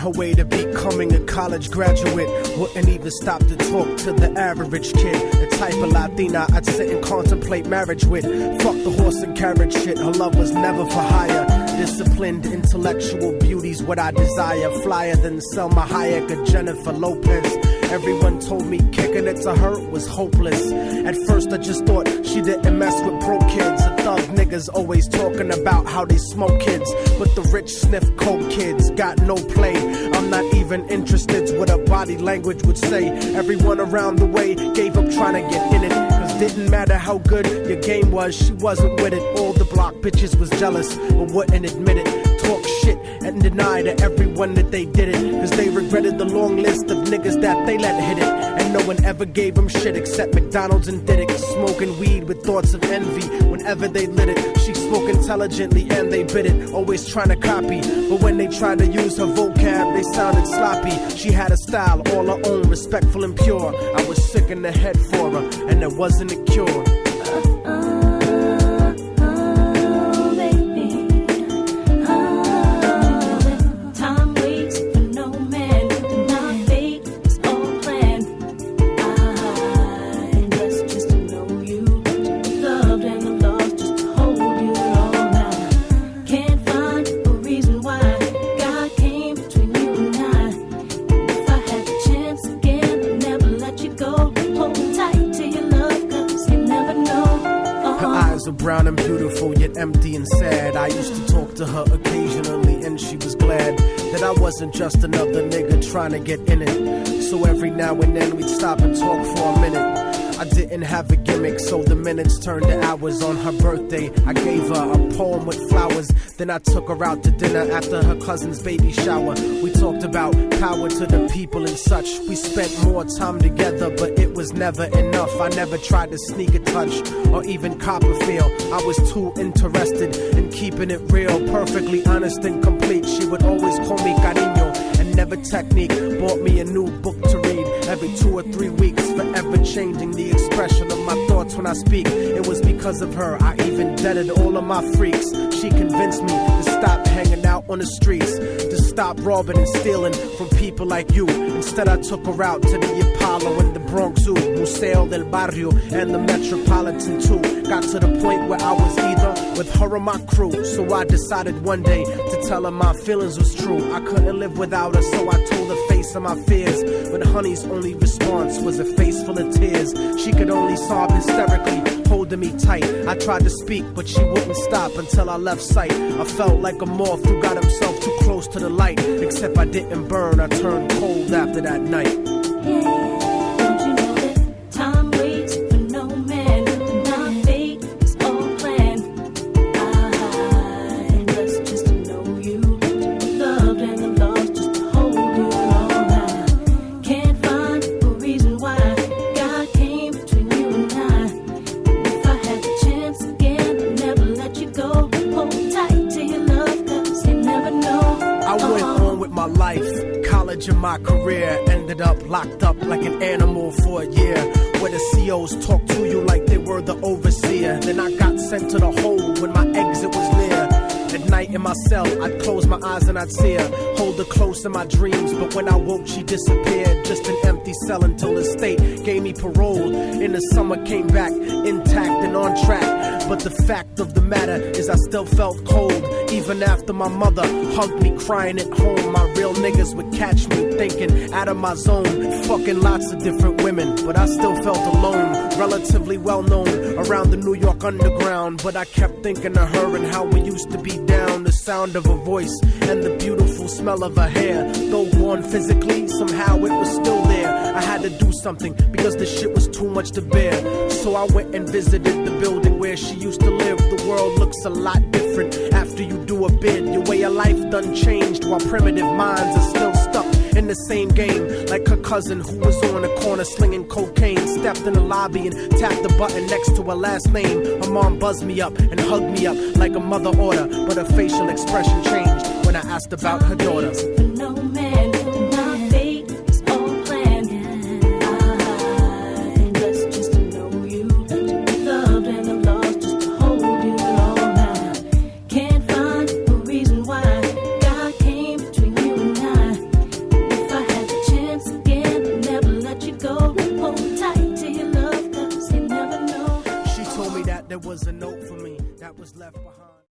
her way to becoming a college graduate. Wouldn't even stop to talk to the average kid. The type of Latina I'd sit and contemplate marriage with. Fuck the horse and carriage shit, her love was never for hire. Disciplined, intellectual beauty's what I desire. Flyer than Selma Hayek or Jennifer Lopez. Everyone told me kicking it to her was hopeless. At first I just thought she didn't mess with broke kids. The thug niggas always talking about how they smoke kids, but the rich sniff coke kids. Got no play, I'm not even interested what her body language would say. Everyone around the way gave up trying to get in it, cause didn't matter how good your game was, she wasn't with it. All the block bitches was jealous, but wouldn't admit it. Talk shit and deny to everyone that they did it, cause they regretted the long list of niggas that they let hit it. And no one ever gave them shit except McDonald's and Diddick. Smoking weed with thoughts of envy whenever they lit it. She spoke intelligently and they bit it, always trying to copy, but when they tried to use her vocab they sounded sloppy. She had a style all her own, respectful and pure. I was sick in the head for her and there wasn't a cure. Brown and beautiful, yet empty and sad. I used to talk to her occasionally and she was glad that I wasn't just another nigga trying to get in it. So every now and then we'd stop and talk for a minute. I didn't have a gimmick, so the minutes turned to hours. On her birthday, I gave her a poem with flowers. Then I took her out to dinner after her cousin's baby shower. We talked about power to the people and such. We spent more time together, but it was never enough. I never tried to sneak a touch or even cop a feel. I was too interested in keeping it real, perfectly honest and complete. She would always call me cariño and never technique. Bought me a new book to read every 2 or 3 weeks, forever changing the expression of my thoughts when I speak. It was because of her I even deaded all of my freaks. She convinced me to stop hanging out on the streets, to stop robbing and stealing from people like you. Instead I took her out to the Apollo and the Bronx Zoo, Museo del Barrio and the Metropolitan too. Got to the point where I was either with her or my crew. So I decided one day to tell her my feelings was true. I couldn't live without her, so I told her face of my fears. But honey's only response was a face full of tears. She could only sob hysterically, holding me tight. I tried to speak, but she wouldn't stop until I left sight. I felt like a moth who got himself too close to the light. Except I didn't burn, I turned cold after that night. Don't you know that time waits for no man? And our fate is all planned. I blessed just to know you, to be loved and lost just to hold you all. I can't find a reason why God came between you and I. If I had the chance again, I'd never let you go. Hold tight to your love, cause you never know. I went on with my life, college and my career. Ended up locked up like an animal for a year, where the COs talk to you like they were the overseer. Then I got sent to the hole when my exit was near. At night in my cell, I'd close my eyes and I'd see her, hold her close in my dreams. But when I woke, she disappeared. Just an empty cell until the state gave me parole. In the summer, came back intact and on track. But the fact of the matter is I still felt cold. Even after my mother hugged me crying at home, my real niggas would catch me thinking out of my zone, fucking lots of different women. But I still felt alone, relatively well known around the New York underground. But I kept thinking of her and how we used to be down. The sound of her voice and the beautiful smell of her hair. Though gone physically, somehow it was still there. I had to do something because the shit was too much to bear. So I went and visited the building where she used to live. The world looks a lot different after you do a bid. Your way of life done changed, while primitive minds are still stuck in the same game. Like her cousin who was on the corner slinging cocaine, stepped in the lobby and tapped the button next to her last name. Her mom buzzed me up and hugged me up like a mother order, but her facial expression changed when I asked about her daughter.